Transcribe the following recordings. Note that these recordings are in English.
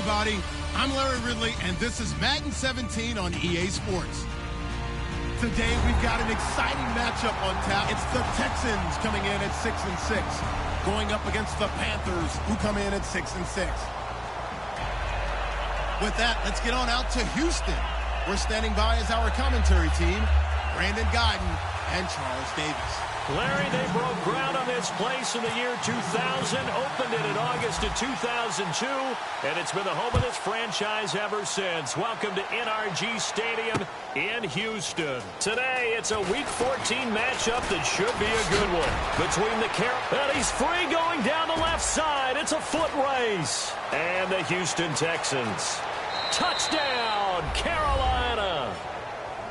everybody. I'm Larry Ridley, and this is Madden 17 on EA Sports. Today, we've got an exciting matchup on tap. It's the Texans coming in at 6-6, going up against the Panthers, who come in at 6-6. With that, let's get on out to Houston. We're standing by as our commentary team, Brandon Guyton and Charles Davis. Larry, they broke ground on this place in the year 2000, opened it in August of 2002, and it's been the home of this franchise ever since. Welcome to NRG Stadium in Houston. Today, it's a Week 14 matchup that should be a good one between the and he's free going down the left side. It's a foot race. And the Houston Texans. Touchdown, Carolina.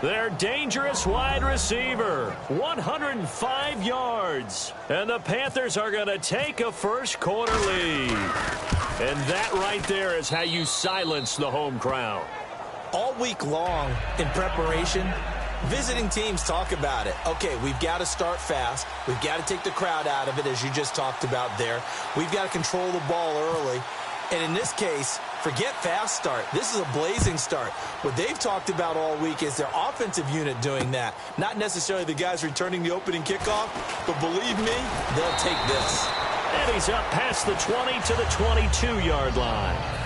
Their dangerous wide receiver, 105 yards. And the Panthers are going to take a first-quarter lead. And that right there is how you silence the home crowd. All week long in preparation, visiting teams talk about it. Okay, we've got to start fast. We've got to take the crowd out of it, as you just talked about there. We've got to control the ball early. And in this case, forget fast start. This is a blazing start. What they've talked about all week is their offensive unit doing that. Not necessarily the guys returning the opening kickoff, but believe me, they'll take this. And he's up past the 20 to the 22-yard line.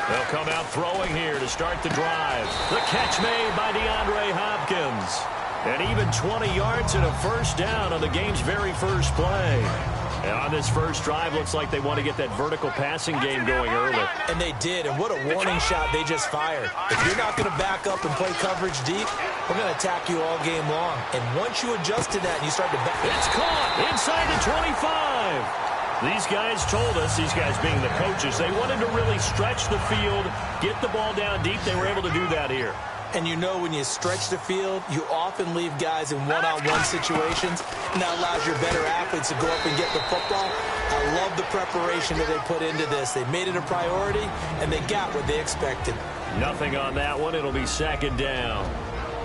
They'll come out throwing here to start the drive. The catch made by DeAndre Hopkins. And even 20 yards and a first down on the game's very first play. And on this first drive, looks like they want to get that vertical passing game going early. And they did, and what a warning shot they just fired. If you're not going to back up and play coverage deep, we're going to attack you all game long. And once you adjust to that and you start to back... It's caught inside the 25. These guys told us, these guys being the coaches, they wanted to really stretch the field, get the ball down deep. They were able to do that here. And you know when you stretch the field, you often leave guys in one-on-one situations, and that allows your better athletes to go up and get the football. I love the preparation that they put into this. They made it a priority, and they got what they expected. Nothing on that one. It'll be second down.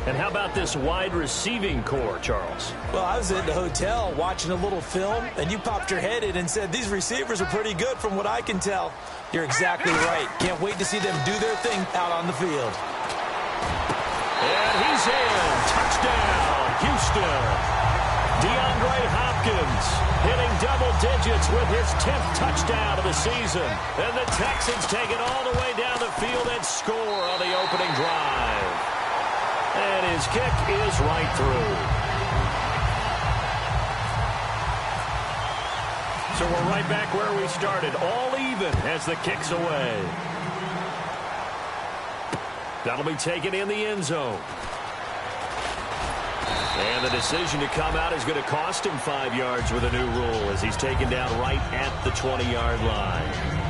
And how about this wide receiving core, Charles? Well, I was at the hotel watching a little film, and you popped your head in and said, these receivers are pretty good from what I can tell. You're exactly right. Can't wait to see them do their thing out on the field. And he's in. Touchdown, Houston. DeAndre Hopkins hitting double digits with his 10th touchdown of the season. And the Texans take it all the way down the field and score on the opening drive. And his kick is right through. So we're right back where we started, all even as the kick's away. That'll be taken in the end zone. And the decision to come out is going to cost him 5 yards with a new rule as he's taken down right at the 20-yard line.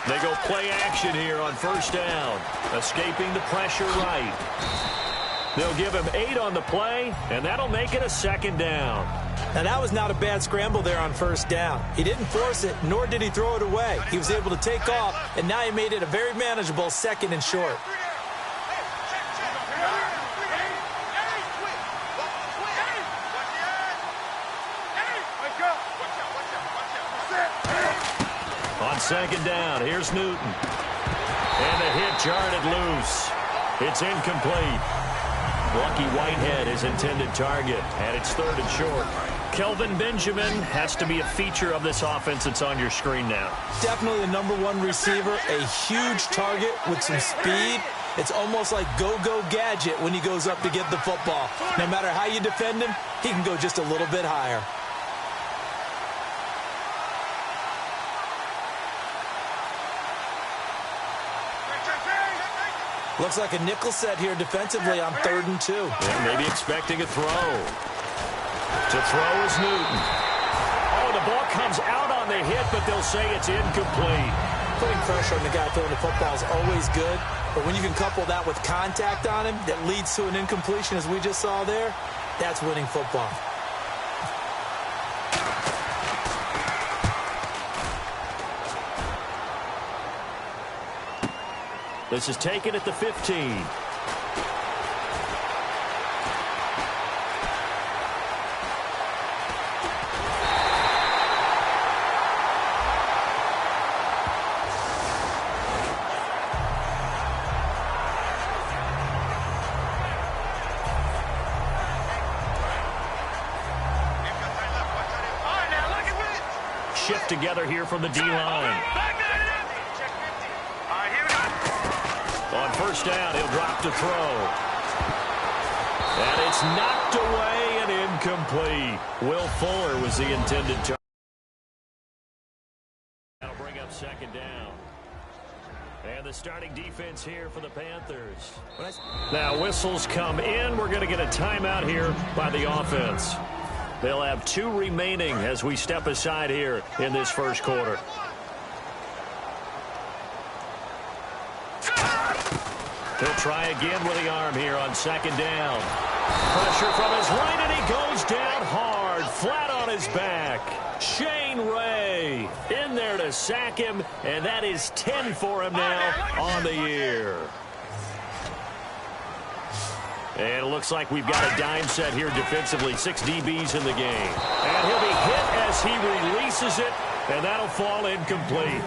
They go play action here on first down. Escaping the pressure right. They'll give him 8 on the play, and that'll make it a second down. Now, that was not a bad scramble there on first down. He didn't force it, nor did he throw it away. He was able to take off, and now he made it a very manageable second and short. On second down, here's Newton. And the hit jarred loose. It's incomplete. Lucky Whitehead is intended target, and it's third and short. Kelvin Benjamin has to be a feature of this offense that's on your screen now. Definitely the #1 receiver, a huge target with some speed. It's almost like go-go gadget when he goes up to get the football. No matter how you defend him, he can go just a little bit higher. Looks like a nickel set here defensively on 3rd and 2. Yeah, maybe expecting a throw. To throw is Newton. Oh, the ball comes out on on the hit, but they'll say it's incomplete. Putting pressure on the guy throwing the football is always good, but when you can couple that with contact on him that leads to an incompletion, as we just saw there, that's winning football. This is taken at the 15. Shift together here from the D-line. On first down, he'll drop to throw. And it's knocked away and incomplete. Will Fuller was the intended target. That'll bring up second down. And the starting defense here for the Panthers. Now whistles come in. We're going to get a timeout here by the offense. They'll have 2 remaining as we step aside here in this first quarter. He'll try again with the arm here on second down. Pressure from his right, and he goes down hard, flat on his back. Shane Ray in there to sack him, and that is 10 for him now on the year. And it looks like we've got a dime set here defensively. 6 DBs in the game. And he'll be hit as he releases it, and that'll fall incomplete.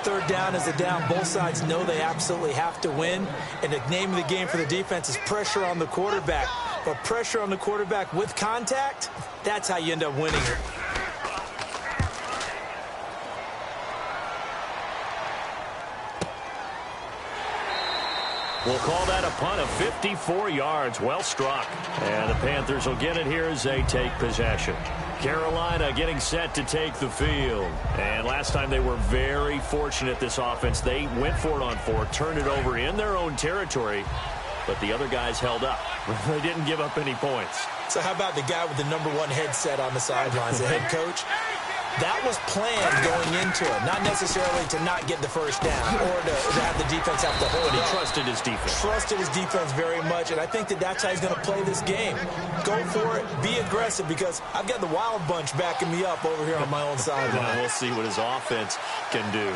Third down is a down. Both sides know they absolutely have to win. And the name of the game for the defense is pressure on the quarterback. But pressure on the quarterback with contact, that's how you end up winning it. We'll call that a punt of 54 yards. Well struck. And the Panthers will get it here as they take possession. Carolina getting set to take the field. And last time they were very fortunate, this offense. They went for it on 4, turned it over in their own territory, but the other guys held up. They didn't give up any points. So how about the guy with the number 1 headset on the sidelines, the head coach? That was planned going into it, not necessarily to not get the first down or to have the defense have to hold it. He trusted his defense. Trusted his defense very much, and I think that that's how he's going to play this game. Go for it, be aggressive, because I've got the wild bunch backing me up over here on my own sideline. Well, we'll see what his offense can do.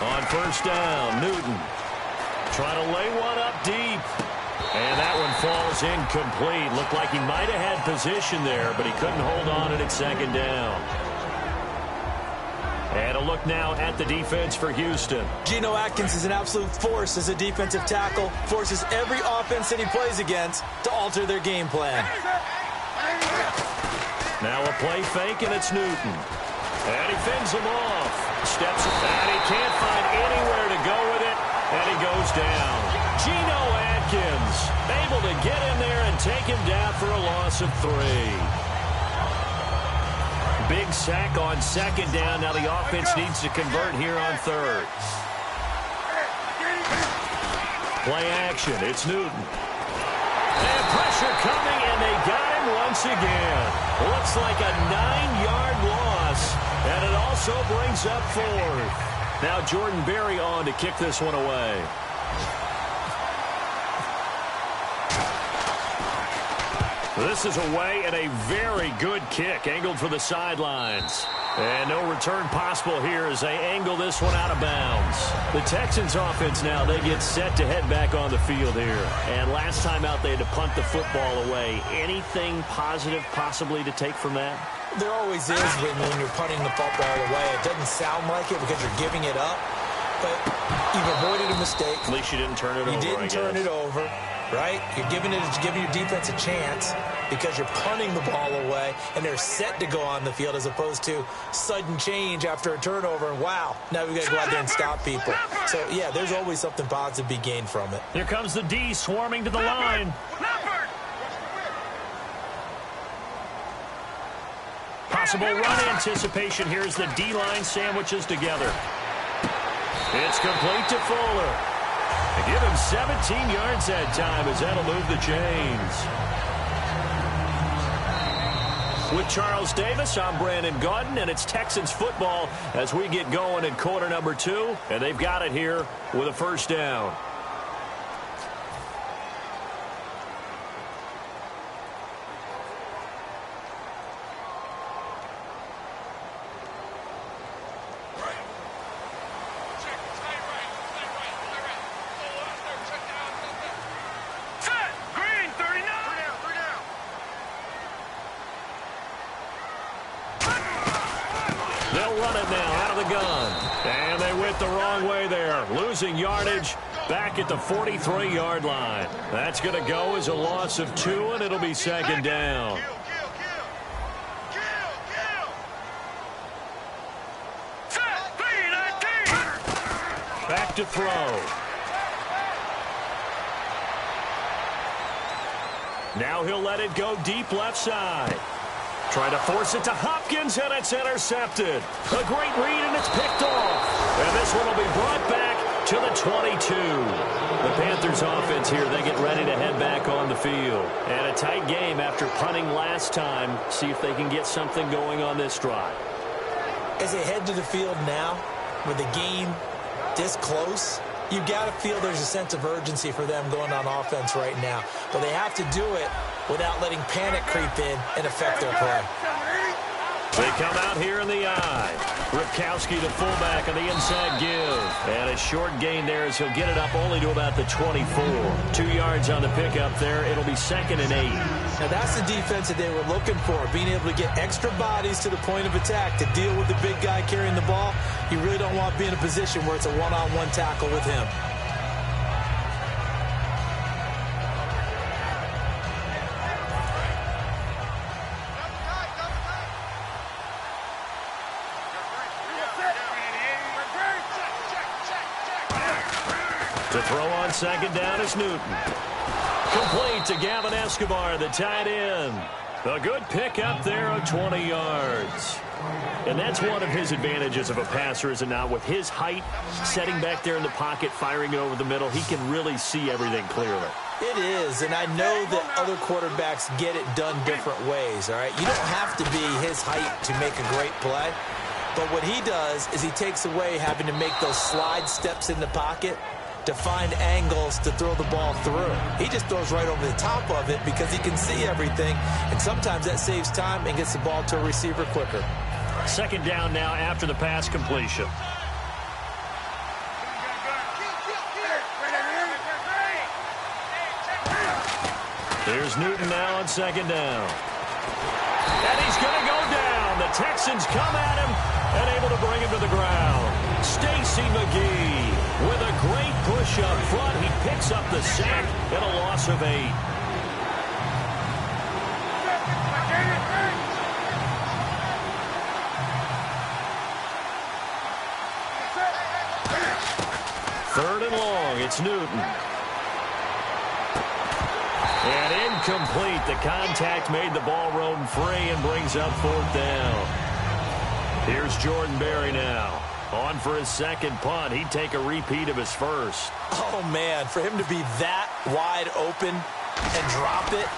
On first down, Newton trying to lay one up deep. And that one falls incomplete. Looked like he might have had position there, but he couldn't hold on at second down. And a look now at the defense for Houston. Geno Atkins is an absolute force as a defensive tackle. Forces every offense that he plays against to alter their game plan. Now a play fake, and it's Newton. And he fends him off. Steps and he can't find anywhere to go with it, and he goes down. Geno Atkins able to get in there and take him down for a loss of 3. Big sack on second down. Now the offense needs to convert here on third. Play action. It's Newton. And pressure coming, and they got him once again. Looks like a 9-yard loss. And it also brings up 4th. Now Jordan Berry on to kick this one away. This is away, and a very good kick angled for the sidelines. And no return possible here as they angle this one out of bounds. The Texans offense now, they get set to head back on the field here. And last time out, they had to punt the football away. Anything positive possibly to take from that? There always is when you're punting the football away. It doesn't sound like it because you're giving it up, but you've avoided a mistake. At least you didn't turn it over. You didn't turn it over, right? You're giving your defense a chance because you're punting the ball away, and they're set to go on the field as opposed to sudden change after a turnover, and wow, now we've got to go out there and stop people. So, yeah, there's always something positive to be gained from it. Here comes the D swarming to the line. Possible run anticipation. Here's the D-line sandwiches together. It's complete to Fuller. give him 17 yards that time, as that'll move the chains. With Charles Davis, I'm Brandon Gaudin, and it's Texans football as we get going in quarter number 2, and they've got it here with a first down. The wrong way there, losing yardage back at the 43-yard line. That's going to go as a loss of 2, and it'll be second down. Back to throw. Now he'll let it go deep left side. Trying to force it to Hopkins, and it's intercepted. A great read, and it's picked off. And this one will be brought back to the 22. The Panthers offense here, they get ready to head back on the field. And a tight game after punting last time. See if they can get something going on this drive. As they head to the field now, with the game this close, you've got to feel there's a sense of urgency for them going on offense right now. But they have to do it without letting panic creep in and affect their play. They come out here in the eye. Ripkowski, the fullback, on the inside give. And a short gain there as he'll get it up only to about the 24. 2 yards on the pickup there. It'll be 2nd and 8. Now that's the defense that they were looking for, being able to get extra bodies to the point of attack to deal with the big guy carrying the ball. You really don't want to be in a position where it's a one-on-one tackle with him. To throw on second down is Newton. Complete to Gavin Escobar, the tight end. A good pickup there of 20 yards. And that's one of his advantages of a passer, is it not? With his height, setting back there in the pocket, firing it over the middle, he can really see everything clearly. It is, and I know that other quarterbacks get it done different ways, all right? You don't have to be his height to make a great play. But what he does is he takes away having to make those slide steps in the pocket to find angles to throw the ball through. He just throws right over the top of it because he can see everything, and sometimes that saves time and gets the ball to a receiver quicker. Second down now after the pass completion. Here's Newton now on second down. And he's going to go down. The Texans come at him and able to bring him to the ground. Stacey McGee with a great push up front. He picks up the sack and a loss of 8. Third and long, it's Newton. And incomplete. The contact made the ball roam free and brings up 4th down. Here's Jordan Berry now. On for his second punt. He'd take a repeat of his first. Oh, man, for him to be that wide open and drop it.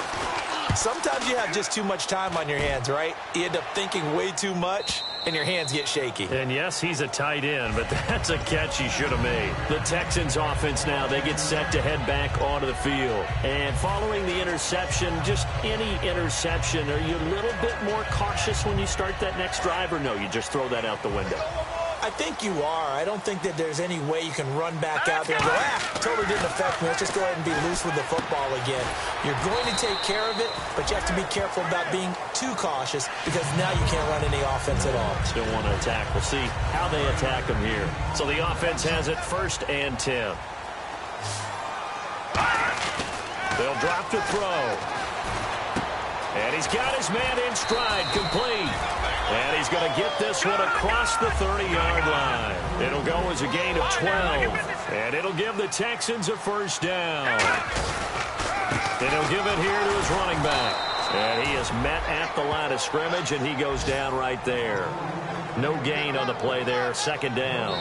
Sometimes you have just too much time on your hands, right? You end up thinking way too much, and your hands get shaky. And yes, he's a tight end, but that's a catch he should have made. The Texans offense now, they get set to head back onto the field. And following the interception, just any interception, are you a little bit more cautious when you start that next drive, or no, you just throw that out the window? I think you are. I don't think that there's any way you can run back out there and go, totally didn't affect me. Let's just go ahead and be loose with the football again. You're going to take care of it, but you have to be careful about being too cautious because now you can't run any offense at all. Still want to attack. We'll see how they attack them here. So the offense has it 1st and 10. They'll drop to throw. And he's got his man in stride, complete. And he's going to get this one across the 30-yard line. It'll go as a gain of 12. And it'll give the Texans a first down. And he'll give it here to his running back. And he is met at the line of scrimmage, and he goes down right there. No gain on the play there, second down.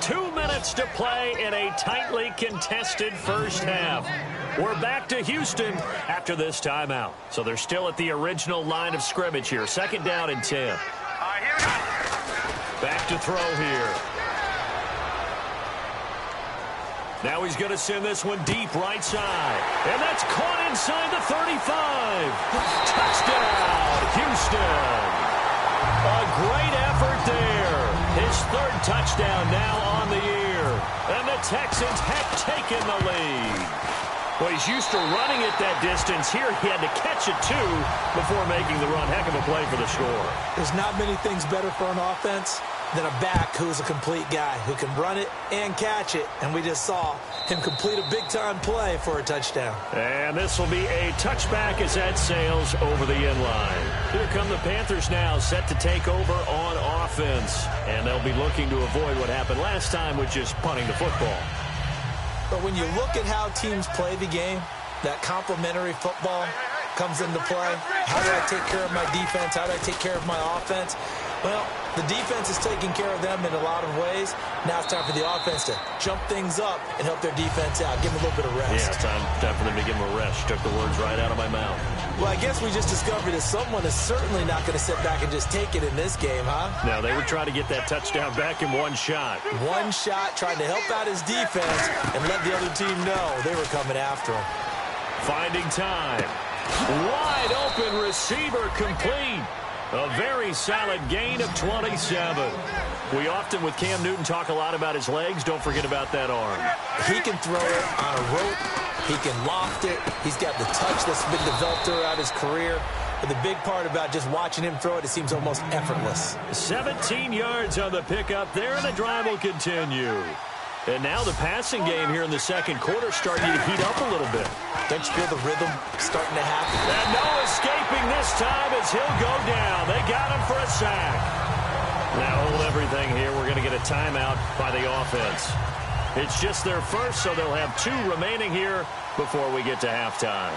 2 minutes minutes to play in a tightly contested first half. We're back to Houston after this timeout. So they're still at the original line of scrimmage here. 2nd down and 10. Back to throw here. Now he's going to send this one deep right side. And that's caught inside the 35. Touchdown, Houston. A great effort there. His 3rd touchdown now on the year. And the Texans have taken the lead. Well, he's used to running it that distance. Here he had to catch it, too, before making the run. Heck of a play for the score. There's not many things better for an offense than a back who's a complete guy who can run it and catch it. And we just saw him complete a big-time play for a touchdown. And this will be a touchback as that sails over the end line. Here come the Panthers now, set to take over on offense. And they'll be looking to avoid what happened last time, which is punting the football. But when you look at how teams play the game, that complementary football comes into play. How do I take care of my defense? How do I take care of my offense? Well, the defense is taking care of them in a lot of ways. Now it's time for the offense to jump things up and help their defense out. Give them a little bit of rest. Yeah, time for them to give them a rest. Took the words right out of my mouth. Well, I guess we just discovered that someone is certainly not going to sit back and just take it in this game, huh? Now, they were trying to get that touchdown back in one shot. One shot, trying to help out his defense and let the other team know they were coming after him. Finding time. Wide open receiver complete. A very solid gain of 27. We often, with Cam Newton, talk a lot about his legs. Don't forget about that arm. He can throw it on a rope. He can loft it. He's got the touch that's been developed throughout his career. But the big part about just watching him throw it, it seems almost effortless. 17 yards on the pickup there, and the drive will continue. And now the passing game here in the second quarter starting to heat up a little bit. Don't you feel the rhythm starting to happen? And no escaping this time as he'll go down. They got him for a sack. Now hold everything here. We're going to get a timeout by the offense. It's just their first, so they'll have 2 remaining here before we get to halftime.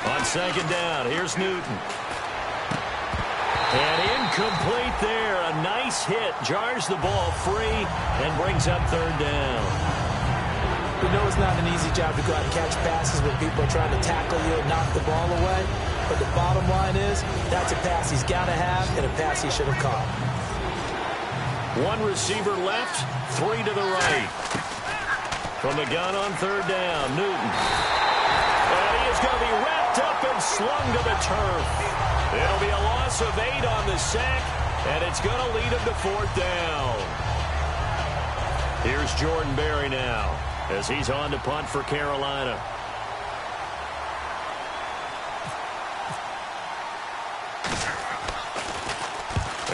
On 2nd down, here's Newton. And incomplete there. A nice hit. Jars the ball free and brings up 3rd down. We know it's not an easy job to go out and catch passes when people are trying to tackle you and knock the ball away. But the bottom line is, that's a pass he's got to have and a pass he should have caught. 1 receiver left, 3 to the right. From the gun on 3rd down, Newton. And he is going to be wrapped up and slung to the turf. It'll be a loss of 8 on the sack, and it's going to lead him to 4th down. Here's Jordan Berry now as he's on to punt for Carolina.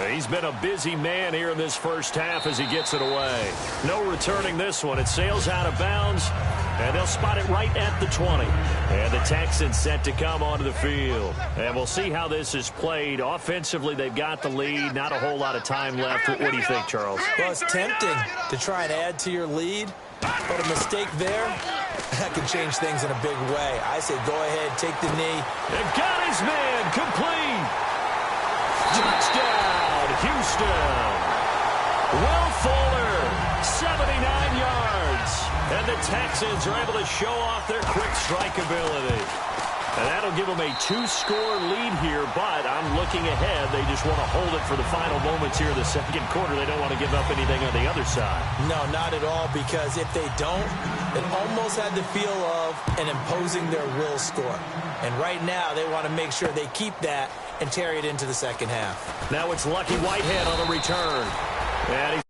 He's been a busy man here in this first half as he gets it away. No returning this one. It sails out of bounds, and they'll spot it right at the 20. And the Texans set to come onto the field. And we'll see how this is played. Offensively, they've got the lead. Not a whole lot of time left. What do you think, Charles? Well, it's tempting to try and add to your lead, but a mistake there, that can change things in a big way. I say go ahead, take the knee. And got his man complete. Touchdown, Houston. Will Fuller, 79 yards. And the Texans are able to show off their quick strike ability. And that'll give them a 2-score lead here, but I'm looking ahead. They just want to hold it for the final moments here in the second quarter. They don't want to give up anything on the other side. No, not at all, because if they don't, it almost had the feel of an imposing their will score. And right now, they want to make sure they keep that and carry it into the second half. Now it's Lucky Whitehead on the return. And